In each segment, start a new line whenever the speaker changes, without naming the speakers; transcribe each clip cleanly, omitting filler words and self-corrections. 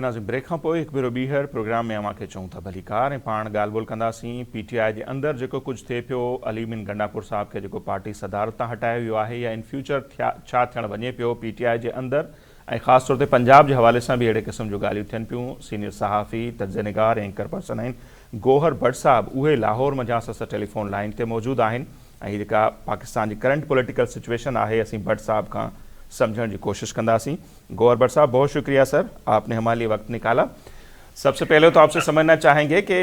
Nazim break खां पोइ हिकु भेरो ॿीहर प्रोग्राम में अव्हांखे चऊं था भलीकार ऐं पाण ॻाल्हि ॿोल कंदासीं पीटीआई जे अंदरि जेको कुझु थिए पियो अली मीन गंडापुर साहब खे जेको पार्टी सदारत तां हटायो वियो आहे या इन फ्यूचर छा थियणु वञे पियो पीटीआई जे अंदरि ऐं ख़ासि तौर ते पंजाब जे हवाले सां बि अहिड़े क़िस्म जूं ॻाल्हियूं थियनि पियूं। सीनियर सहाफ़ी तजज़ियेनिगार ऐं एंकर पर्सन आहिनि गौहर भट्ट साहब, उहे लाहौर मंझां असां टेलीफोन लाइन ते मौजूदु आहिनि ऐं हीअ जेका पाकिस्तान जी करंट पॉलिटिकल सिचुएशन आहे असीं भट्ट साहब खां समझने की कोशिश कंदासीं। गौहर भट्ट साहब, बहुत शुक्रिया सर, आपने हमारे लिए वक्त निकाला। सबसे पहले तो आपसे समझना चाहेंगे कि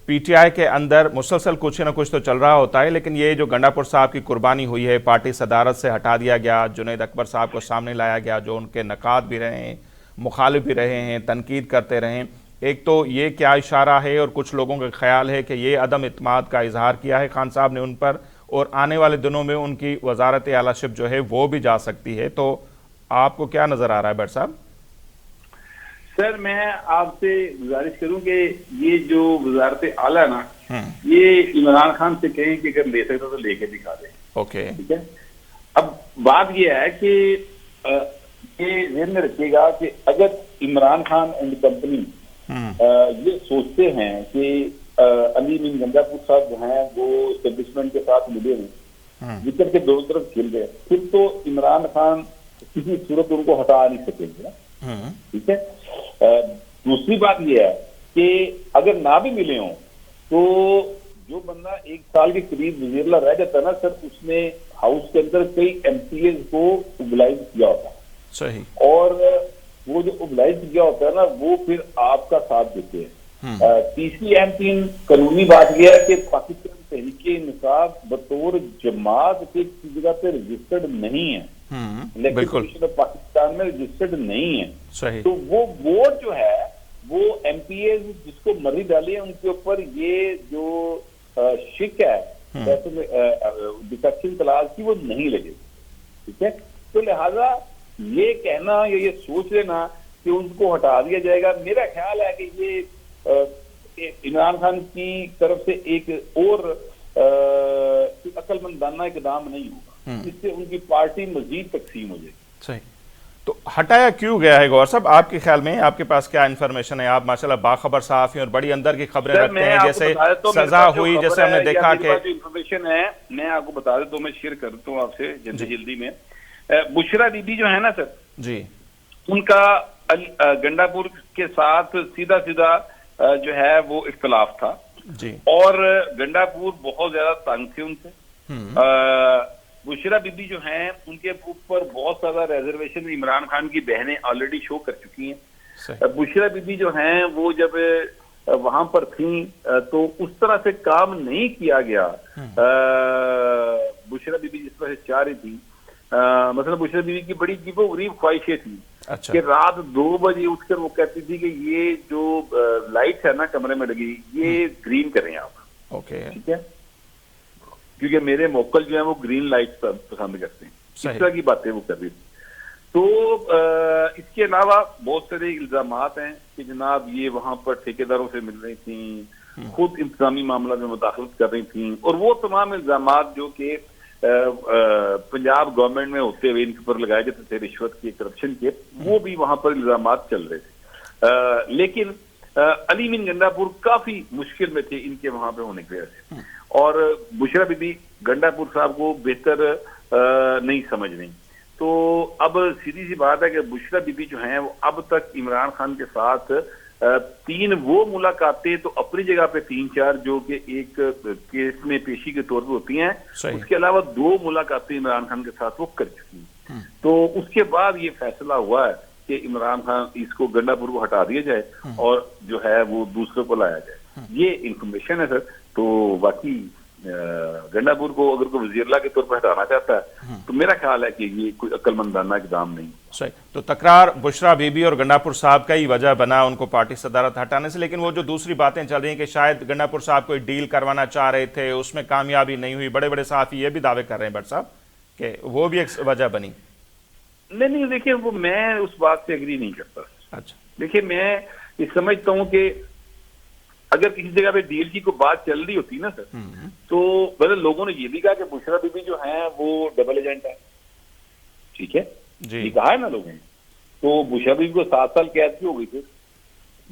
पीटीआई के अंदर मुसलसल कुछ न कुछ तो चल रहा होता है, लेकिन ये जो गंडापुर साहब की कुर्बानी हुई है, पार्टी सदारत से हटा दिया गया, जुनैद अकबर साहब को सामने लाया गया जो उनके नकाद भी रहे हैं, मुखालिफ भी रहे हैं, तनकीद करते रहे हैं, एक तो ये क्या इशारा है और कुछ लोगों का ख्याल है कि ये अदम इत्माद का इजहार किया है खान साहब ने उन पर और आने वाले दिनों में उनकी वजारत आलाशिप जो है वो भी जा सकती है। तो आपको क्या नजर आ रहा है भट्ट साहब?
सर, मैं आपसे गुजारिश करूं कि ये जो वजारत आला ना, ये इमरान खान से कहें कि अगर ले सकता तो लेके दिखा दे।
ओके,
ठीक है। अब बात ये है कि ये ध्यान में रखिएगा कि अगर इमरान खान एंड कंपनी ये सोचते हैं कि अली मीन गंडापुर साहब जो हैं वो एस्टेब्लिशमेंट के साथ मिले हैं, विकेट के दोनों तरफ खेल गए, फिर तो इमरान खान किसी सूरत उनको हटा नहीं सकेंगे ना। ठीक है। दूसरी बात यह है कि अगर ना भी मिले हों तो जो बंदा 1 साल के करीब वजीरला रह जाता है ना सर, उसने हाउस के अंदर कई एमपीएस को मोबिलाइज किया होता है।
सही।
और वो जो मोबिलाइज किया होता है ना वो फिर आपका साथ देते हैं। तीसरी अहम तीन कानूनी बात यह है कि पाकिस्तान तहरीक-ए-इंसाफ बतौर जमात के किसी जगह पे रजिस्टर्ड नहीं है, इलेक्शन पाकिस्तान में रजिस्टर्ड नहीं है।
सही।
तो वो वोट जो है वो एमपीएस जिसको मर्जी डाली है उनके ऊपर ये जो शिक है डिफेक्शन क्लास की वो नहीं लगेगी। ठीक है। तो लिहाजा ये कहना या ये सोच लेना कि उनको हटा दिया जाएगा, मेरा ख्याल है कि ये इमरान खान की तरफ से एक और अक्लमंदाना इकदाम नहीं होगा, जिससे उनकी पार्टी मजीद तकसीम हो जाएगी।
सही। तो हटाया क्यों गया है गौर साहब, आपके ख्याल में? आपके पास क्या इन्फॉर्मेशन है? आप माशाल्लाह बाखबर साहफी और बड़ी अंदर की खबरें रखते हैं, जैसे सजा हुई, जैसे हमने देखा कि
इन्फॉर्मेशन है, मैं आपको बता देता हूँ, मैं शेयर करता हूँ आपसे जल्दी में। बुशरा बीबी जो है ना सर
जी, उनका
गंडापुर के साथ सीधा सीधा जो है वो इख्तलाफ था
जी, और
गंडापुर बहुत ज्यादा तंग थे उनसे। बुशरा बीबी जो हैं उनके ऊपर बहुत ज्यादा रिजर्वेशन इमरान खान की बहनें ऑलरेडी शो कर चुकी हैं। बुशरा बीबी जो हैं वो जब वहां पर थी तो उस तरह से काम नहीं किया गया बुशरा बीबी जिस तरह से चाह रही थी। मतलब बुशरा बीबी की बड़ी अजीबो-गरीब ख्वाहिशें थी। अच्छा। कि रात 2 बजे उठकर वो कहती थी कि ये जो लाइट है ना कमरे में लगी ये ग्रीन करें आप। ओके। ठीक है। क्योंकि मेरे मोकल जो है वो ग्रीन लाइट पसंद करते हैं, इस तरह की बातें वो कर रही थी। तो इसके अलावा बहुत सारे इल्जामात हैं कि जनाब ये वहां पर ठेकेदारों से मिल रही थी, खुद इंतजामी मामला में मुदाखलत कर रही थी, और वो तमाम इल्जामात जो कि पंजाब गवर्नमेंट में होते हुए इनके ऊपर लगाए जाते थे रिश्वत के, करप्शन के, वो भी वहां पर इल्जामात चल रहे थे। लेकिन अली मीन गंडापुर काफी मुश्किल में थे इनके वहां पे होने की वजह से, और बुशरा बीबी गंडापुर साहब को बेहतर नहीं समझ रही। तो अब सीधी सी बात है कि बुशरा बीबी जो हैं वो अब तक इमरान खान के साथ 3 वो मुलाकातें तो अपनी जगह पे 3-4 जो कि एक केस में पेशी के तौर पे होती हैं, उसके अलावा 2 मुलाकातें इमरान खान के साथ वो कर चुकी हैं। तो उसके बाद ये फैसला हुआ है कि इमरान खान इसको गंडापुर को हटा दिया जाए और जो है वो दूसरे को लाया जाए। ये इंफॉर्मेशन है सर। तो बाकी गंडापुर को अगर कोई वजीरला के तौर पर हटाना चाहता है तो मेरा ख्याल है कि ये कोई अक्लमंदाना इक़दाम नहीं। सही। तो तकरार बुशरा बीबी और गंडापुर साहब का ही वजह बना उनको पार्टी सदारत हटाने से, लेकिन वो जो दूसरी बातें चल रही हैं कि शायद गंडापुर साहब कोई डील करवाना चाह रहे थे, उसमें कामयाबी नहीं हुई, बड़े बड़े सहाफ़ी ये भी दावे कर रहे हैं भट्ट साहब कि वो भी एक वजह बनी। नहीं, देखिए वो मैं उस बात से एग्री नहीं करता। अच्छा। देखिए मैं ये समझता हूँ कि अगर किसी जगह पे डील की कोई बात चल रही होती ना सर, तो मतलब लोगों ने ये भी कहा कि बुशरा बीबी जो है वो डबल एजेंट है। ठीक है जी, ये कहा है ना लोगों ने। तो बुशरा बीबी को 7 साल कैद की हो गई थी।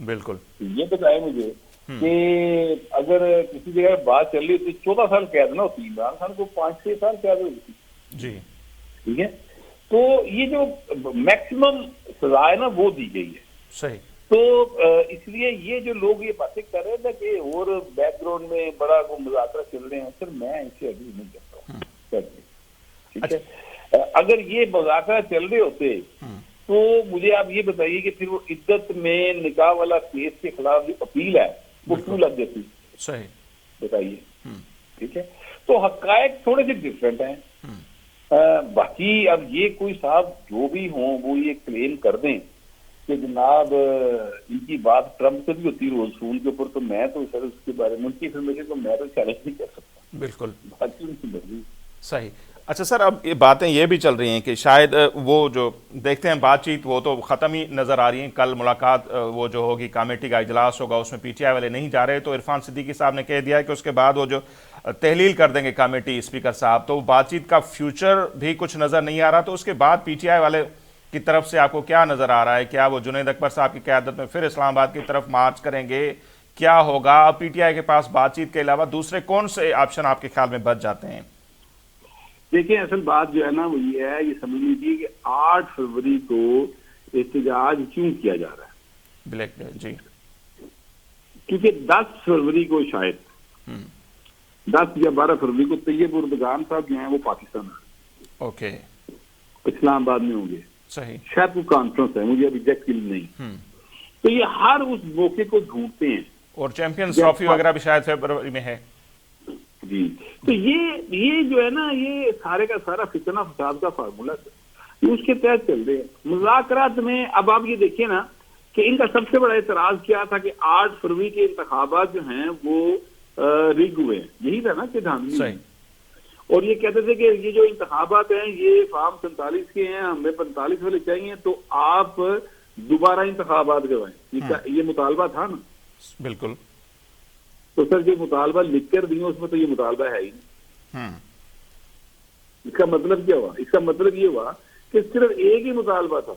बिल्कुल।
ये बताए मुझे कि अगर किसी जगह बात चल रही होती 14 साल कैद ना होती, इमरान खान को 5-6 साल कैद होती
जी।
ठीक है। तो ये जो मैक्सिमम सजा है ना वो दी गई है।
सही।
तो इसलिए ये जो लोग ये बातें कर रहे थे कि और बैकग्राउंड में बड़ा वो मुज़ाकरा चल रहे हैं, सर मैं इसे अभी नहीं करता हूँ। ठीक है। अगर ये मुज़ाकरा चल रहे होते तो मुझे आप ये बताइए कि फिर वो इद्दत में निकाह वाला केस के खिलाफ जो अपील है वो क्यों लग जाती?
सही।
बताइए। ठीक है। तो हकायक थोड़े से डिफरेंट हैं। बाकी अब ये कोई साहब जो भी हों वो ये क्लेम कर दें कि जनाब इनकी बात ट्रम्प से भी होती है रसूल के ऊपर, तो मैं तो सर उसके बारे में उनकी इन्फॉर्मेशन को मैं तो चैलेंज नहीं कर सकता।
बिल्कुल।
बाकी उनकी मर्जी।
सही। अच्छा सर, अब ये बातें ये भी चल रही हैं कि शायद वो जो देखते हैं बातचीत वो तो ख़त्म ही नज़र आ रही है। कल मुलाकात वो जो होगी, कमेटी का इजलास होगा, उसमें पीटीआई वाले नहीं जा रहे, तो इरफान सिद्दीकी साहब ने कह दिया है कि उसके बाद वो जो तहलील कर देंगे कमेटी स्पीकर साहब, तो बातचीत का फ्यूचर भी कुछ नज़र नहीं आ रहा। तो उसके बाद पीटीआई वाले की तरफ से आपको क्या नज़र आ रहा है? क्या वो जुनैद अकबर साहब की क़यादत में फिर इस्लामाबाद की तरफ मार्च करेंगे? क्या होगा? अब पीटीआई के पास बातचीत के अलावा दूसरे कौन से ऑप्शन आपके ख्याल में बच जाते हैं?
देखिए असल बात जो है ना वो ये है, ये समझ लीजिए कि 8 फरवरी को एहतजाज क्यों किया जा रहा है।
ब्लैक डे जी।
क्योंकि 10 फरवरी को शायद 10 या 12 फरवरी को तैयब उर्दगान साहब जो हैं वो पाकिस्तान
ओके
इस्लामाबाद में होंगे।
सही।
शायद वो कॉन्फ्रेंस है, मुझे अभी एग्जैक्ट इल्म नहीं। तो ये हर उस मौके को ढूंढते हैं।
और चैंपियंस ट्रॉफी वगैरह भी शायद फरवरी में है
जी। तो ये जो है ना ये सारे का सारा फितना फसाद का फार्मूला ये उसके तहत चल रहे हैं मुज़ाकरात में। अब आप ये देखिए ना कि इनका सबसे बड़ा एतराज क्या था कि 8 फरवरी के इंतखाबात जो हैं वो रिग हुए हैं, यही था ना कि धांधली। और ये कहते थे कि ये जो इंतखाबात हैं ये फार्म 47 के हैं, हमें 45 वाले चाहिए, तो आप दोबारा इंतखाबात करवाएं। ये मुतालबा था ना।
बिल्कुल।
तो सर जो मुतालबा लिख कर दिए उसमें तो ये मुतालबा है ही नहीं। इसका मतलब क्या हुआ? इसका मतलब ये हुआ कि सिर्फ एक ही मुतालबा था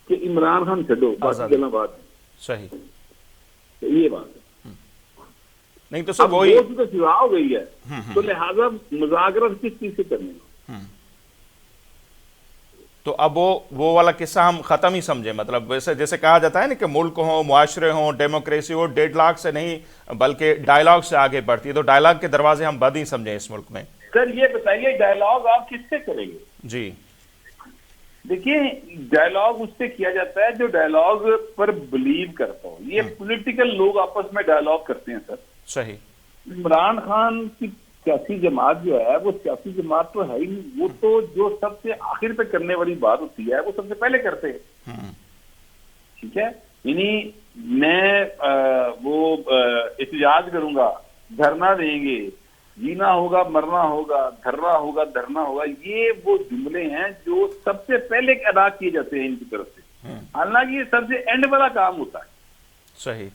कि इमरान खान छो, बाकी गल्ला बात।
सही।
तो ये बात है।
नहीं तो सब वही
तो सिवा हो गई है, तो लिहाजा मुज़ाकरात किस चीज से करने।
तो अब वो वाला किस्सा हम खत्म ही समझे, मतलब वैसे जैसे कहा जाता है ना कि मुल्क हो, मुआशरे हो, डेमोक्रेसी हो, डेडलॉक से नहीं बल्कि डायलॉग से आगे बढ़ती है, तो डायलॉग के दरवाजे हम बंद ही समझे इस मुल्क में।
सर ये बताइए डायलॉग आप किससे करेंगे?
जी
देखिए डायलॉग उससे किया जाता है जो डायलॉग पर बिलीव करता हो। ये पॉलिटिकल लोग आपस में डायलॉग करते हैं सर।
सही।
इमरान खान की सियासी जमात जो है वो सियासी जमात तो है ही नहीं, वो तो जो सबसे आखिर पे करने वाली बात होती है वो सबसे पहले करते हैं। ठीक है। यानी मैं वो एहतजाज करूंगा, धरना देंगे, जीना होगा, मरना होगा, धरना होगा, धरना होगा, ये वो जुमले हैं जो सबसे पहले अदा किए जाते हैं इनकी तरफ से। हालांकि ये सबसे एंड वाला काम होता है।
सही।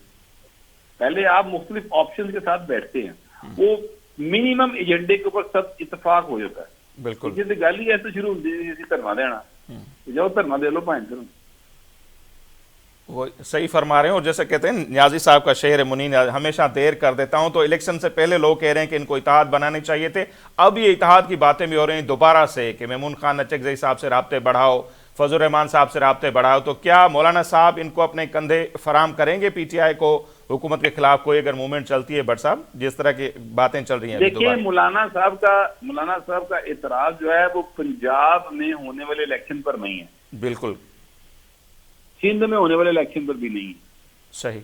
पहले आप मुख्तलिफ ऑप्शन के साथ बैठते हैं, वो मिनिमम एजेंडे के ऊपर सब इतफाक हो जाता है।
बिल्कुल।
जिस गल ही ऐसे शुरू होती धरना देना, जाओ धरना दे लो भाई।
वो सही फरमा रहे हैं। और जैसे कहते हैं न्याजी साहब का शेर मुनी, हमेशा देर कर देता हूं, तो इलेक्शन से पहले लोग कह रहे हैं कि इनको इत्तेहाद बनाने चाहिए थे। अब ये इत्तेहाद की बातें भी हो रही हैं दोबारा से कि मेमून खान नचकजई साहब से राब्ते बढ़ाओ, फजल रहमान साहब से राब्ते बढ़ाओ। तो क्या मौलाना साहब इनको अपने कंधे फराम करेंगे पीटीआई को हुकूमत के खिलाफ कोई अगर मूवमेंट चलती है? भट्ट साहब जिस तरह की बातें चल रही हैं,
देखिए मौलाना साहब का एतराज जो है वो पंजाब में होने वाले इलेक्शन पर नहीं है।
बिल्कुल।
सिंध में होने वाले इलेक्शन पर भी नहीं है।
सही।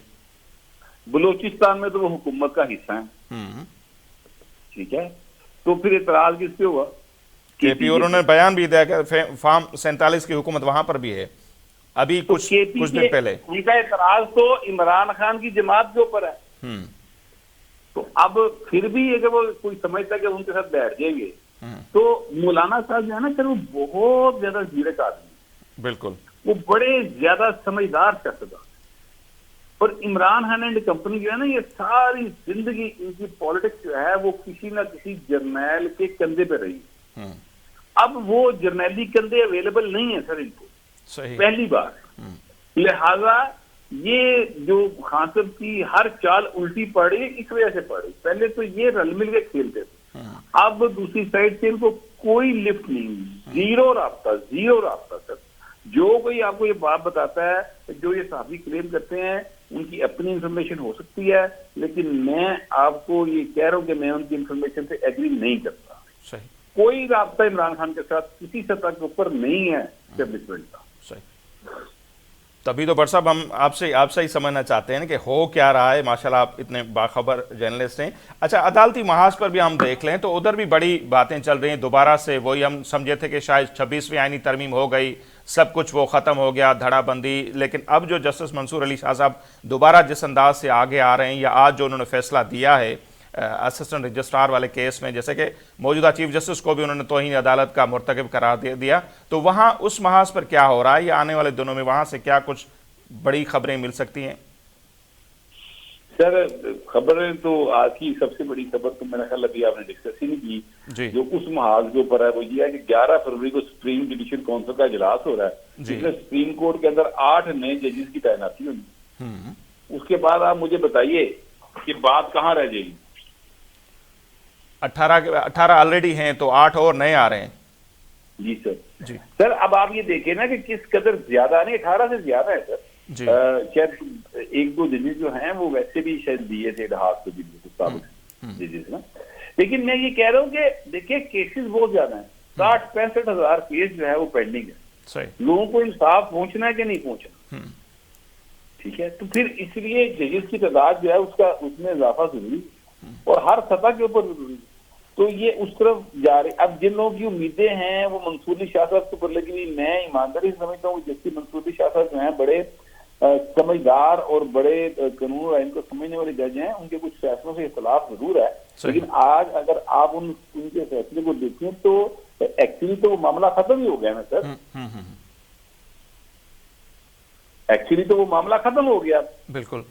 बलूचिस्तान में तो वो हुकूमत का हिस्सा है। ठीक है। तो फिर एतराज किससे हुआ?
केपी और उन्होंने बयान भी दिया कि फार्म 47 की हुकूमत वहां पर भी है अभी
तो
कुछ दिन पहले।
उनका एतराज तो इमरान खान की जमात के ऊपर है। तो अब फिर भी अगर वो कोई समझता है कि उनके साथ बैठ जाएंगे, तो मौलाना साहब जो है ना सर वो बहुत ज्यादा जीरक आदमी।
बिल्कुल।
वो बड़े ज्यादा समझदार सियासतदान। और इमरान खान एंड कंपनी जो है ना ये सारी जिंदगी इनकी पॉलिटिक्स जो है वो किसी ना किसी जर्नैल के कंधे पे रही। अब वो जर्नैली कंधे अवेलेबल नहीं है सर इनको।
सही।
पहली बार। लिहाजा ये जो खान साहब की हर चाल उल्टी पड़ रही है, इस वजह से पड़ रही। पहले तो ये रल मिल के खेलते थे, अब दूसरी साइड से इनको कोई लिफ्ट नहीं, जीरो राब्ता सर। जो कोई आपको ये बात बताता है, जो ये साथी क्लेम करते हैं, उनकी अपनी इंफॉर्मेशन हो सकती है, लेकिन मैं आपको ये कह रहा हूं कि मैं उनकी इंफॉर्मेशन से एग्री नहीं करता।
सही। कोई
राब्ता इमरान खान के साथ किसी सतह के ऊपर नहीं है एस्टेब्लिशमेंट का।
सही। तभी तो बट साहब हम आपसे ही समझना चाहते हैं कि हो क्या रहा है। माशाल्लाह आप इतने बाखबर जर्नलिस्ट हैं। अच्छा, अदालती महाज पर भी हम देख लें तो उधर भी बड़ी बातें चल रही हैं। दोबारा से वही हम समझे थे कि शायद 26वीं आईनी तरमीम हो गई, सब कुछ वो ख़त्म हो गया, धड़ाबंदी, लेकिन अब जो जस्टिस मंसूर अली शाह साहब दोबारा जिस अंदाज से आगे आ रहे हैं, या आज जो उन्होंने फैसला दिया है असिस्टेंट रजिस्ट्रार वाले केस में, जैसे कि मौजूदा चीफ जस्टिस को भी उन्होंने तौहीन अदालत का मुर्तकिब करार दे दिया, तो वहाँ उस महाज पर क्या हो रहा है, या आने वाले दिनों में वहाँ से क्या कुछ बड़ी खबरें मिल सकती हैं?
सर, खबरें तो आज की सबसे बड़ी खबर तो मेरा ख्याल अभी आपने डिस्कस ही नहीं की। जो उस महाज के ऊपर है वो ये है कि 11 फरवरी को सुप्रीम जुडिशियल काउंसिल का इजलास हो रहा है, जिसमें सुप्रीम कोर्ट के अंदर 8 नए जजेस की तैनाती होगी। उसके बाद आप मुझे बताइए कि बात कहाँ रह जाएगी।
18 ऑलरेडी हैं, तो 8 और नए आ रहे हैं।
जी सर, अब आप ये देखें ना कि किस कदर ज्यादा नहीं, 18 से ज्यादा है सर। शायद 1-2 जजेस जो हैं वो वैसे भी शायद दिए थे इतिहास को जजेस ना, लेकिन मैं ये कह रहा हूँ कि देखिए केसेस बहुत ज्यादा हैं। 60-65 हजार केस जो है वो पेंडिंग है। लोगों को इंसाफ पहुंचना है कि नहीं पहुंचना, ठीक है, तो फिर इसलिए जजेस की तादाद जो है उसमें इजाफा जरूरी है और हर सतह के ऊपर जरूरी है। तो ये उस तरफ जा रहे। अब जिन लोगों की उम्मीदें हैं वो मंसूर अली शाह साहब के ऊपर लगी हुई, मैं ईमानदारी से समझता हूँ जैसे मंसूर अली शाह साहब जो है बड़े समझदार और बड़े कानून और आइन को समझने वाले जज हैं। उनके कुछ फैसलों से इख्तिलाफ जरूर है, लेकिन आज अगर आप उनके फैसले को देखें तो एक्चुअली तो वो मामला खत्म ही हो गया ना सर। एक्चुअली तो वो मामला खत्म हो गया।
बिल्कुल।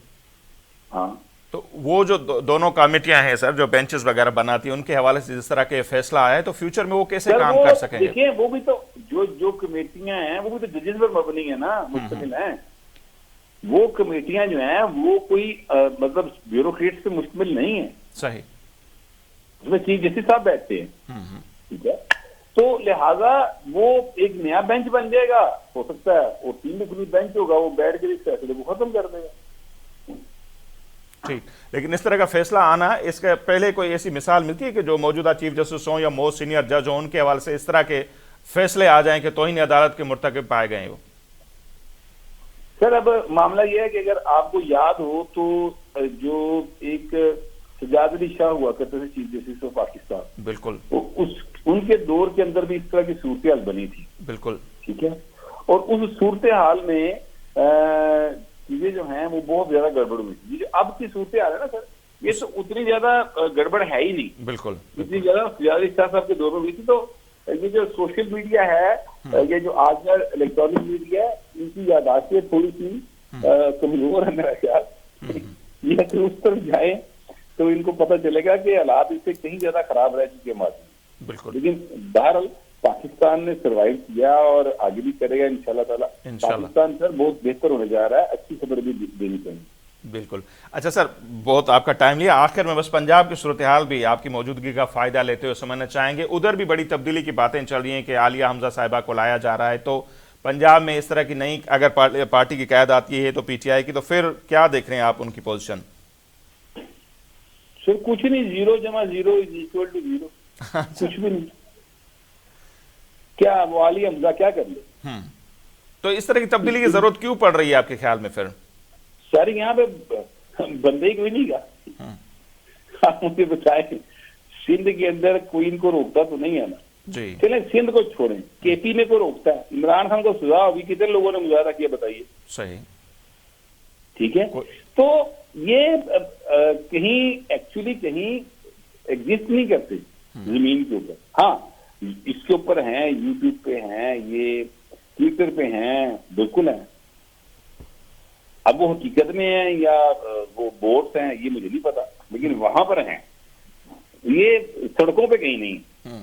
हाँ,
तो वो जो दोनों कमेटियां हैं सर, जो बेंचेस वगैरह बनाती हैं, उनके हवाले से जिस तरह के फैसला आया है, तो फ्यूचर में वो कैसे काम कर सकेंगे?
देखिए, वो भी तो जो कमेटियां हैं वो भी तो जजेस पर मबनी है ना, मुस्तकिल है। वो कमेटियां जो हैं वो कोई मतलब ब्यूरोक्रेट से मुश्तमिल नहीं है।
सही।
उसमें चीफ जस्टिस साहब बैठते हैं, ठीक है, तो लिहाजा वो एक नया बेंच बन जाएगा हो सकता है, और 3 रुकनी बेंच होगा, वो बैठ कर इस फैसले को खत्म कर देगा।
ठीक, लेकिन इस तरह का फैसला आना, इसके पहले कोई ऐसी मिसाल मिलती है कि जो मौजूदा चीफ जस्टिस हों या मोस्ट सीनियर जज हों, उनके हवाले से इस तरह के फैसले आ जाएं कि तौहीन अदालत के मुर्तकिब पाए गए वो?
सर, अब मामला यह है कि अगर आपको याद हो तो जो एक सजाद अली शाह हुआ करते थे चीफ जस्टिस ऑफ पाकिस्तान,
बिल्कुल,
उनके दौर के अंदर भी इस तरह की सूरत हाल बनी थी।
बिल्कुल,
ठीक है, और उस सूरत हाल में चीजें जो हैं वो बहुत ज्यादा गड़बड़ हुई थी। जो अब की सूरत हाल है ना सर, ये तो उतनी ज्यादा गड़बड़ है ही नहीं।
बिल्कुल,
इतनी ज्यादा सजाद अली शाह साहब के दौर में हुई थी। तो ये जो सोशल मीडिया है, ये जो आज का इलेक्ट्रॉनिक मीडिया है, इनकी यादाश्त थोड़ी सी कमजोर है मेरा ख्याल। ये अगर उस तरफ जाए तो इनको पता चलेगा कि हालात इससे कहीं ज्यादा खराब रह चुके हैं।
बिल्कुल,
लेकिन बहरहाल पाकिस्तान ने सर्वाइव किया और आगे भी करेगा इंशाल्लाह ताला। पाकिस्तान सर बहुत बेहतर होने जा रहा है, अच्छी खबर भी देनी चाहिए।
बिल्कुल। अच्छा सर, बहुत आपका टाइम लिया, आखिर में बस पंजाब की सूरत हाल भी आपकी मौजूदगी का फायदा लेते हुए समझना चाहेंगे। उधर भी बड़ी तब्दीली की बातें चल रही हैं कि आलिया हमजा साहिबा को लाया जा रहा है, तो पंजाब में इस तरह की नई अगर पार्टी की क़यादत आती है तो पीटीआई की, तो फिर क्या देख रहे हैं आप उनकी पोजीशन?
सर कुछ नहीं, 0 + 0 = 0, कुछ भी नहीं। क्या वो आलिया हमजा क्या कर ले?
तो इस तरह की तब्दीली की जरूरत क्यों पड़ रही है आपके ख्याल में फिर?
सर यहाँ पे बंदे ही कोई नहीं का, आप मुझे बताए सिंध के अंदर कोई इनको रोकता तो नहीं है ना
जी।
चले सिंध को छोड़ें, केपी में को रोकता है, इमरान खान को सजा होगी, कितने लोगों ने मुजाहरा किया बताइए?
सही,
ठीक है, तो ये कहीं एक्चुअली कहीं एग्जिस्ट नहीं करते जमीन के ऊपर। हाँ, इसके ऊपर हैं, यूट्यूब पे हैं, ये ट्विटर पे हैं, बिल्कुल हैं। अब वो हकीकत में है या वो बोर्ड्स हैं ये मुझे नहीं पता, लेकिन वहां पर हैं, ये सड़कों पे कहीं नहीं।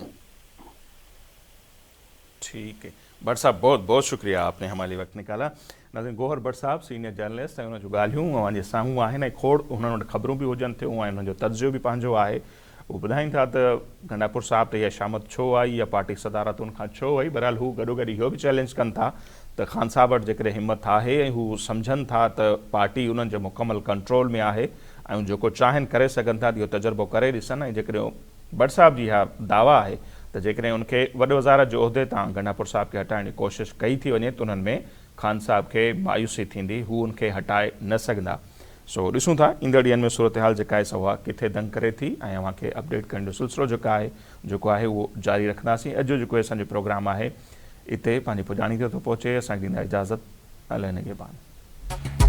ठीक है, भट्ट साहब बहुत बहुत शुक्रिया, आपने हमारे लिए वक्त निकाला। नाज़रीन, गौहर भट्ट साहब सीनियर जर्नलिस्ट ऐं उन ॻाल्हियूं अवां जे साम्हूं आहिनि, ऐं खोड़ उन्हनि वटि ख़बरूं बि हुजनि थियूं ऐं उन्हनि जो तजुर्बो बि पंहिंजो आहे। वो ॿुधाइनि था त गंडापुर साहब ते इहा शामत छो आई या पार्टी सदारत उनखां छो आई। बहरहाल हू गॾोगॾु इहो बि चैलेंज कनि था त ख़ान साहब वटि जेकॾहिं हिमत आहे ऐं हू सम्झनि था त पार्टी उन्हनि जे मुकमल कंट्रोल में आहे ऐं जेको चाहिनि करे सघनि था, इहो तजुर्बो करे ॾिसनि। ऐं जेकॾहिं भट्ट साहब जी इहा दावा आहे त जेकॾहिं उनखे वॾे वज़ारत जो उहिदे तां गंडापुर साहब खे हटाइण जी कोशिशि कई थी वञे त उन्हनि में ख़ान साहब खे मायूसी थींदी, हू उनखे हटाए न सघंदा। सो ॾिसूं था ईंदड़ ॾींहंनि में सूरत हाल जेका आहे उहा किथे दंग करे थी, ऐं अव्हांखे अपडेट करण जो सिलसिलो जेको आहे उहो जारी रखंदासीं। अॼु जेको असांजो प्रोग्राम आहे इते पंहिंजी पुॼाणी ते थो पहुचे। असांखे ॾींदा इजाज़त। अल निगहबान।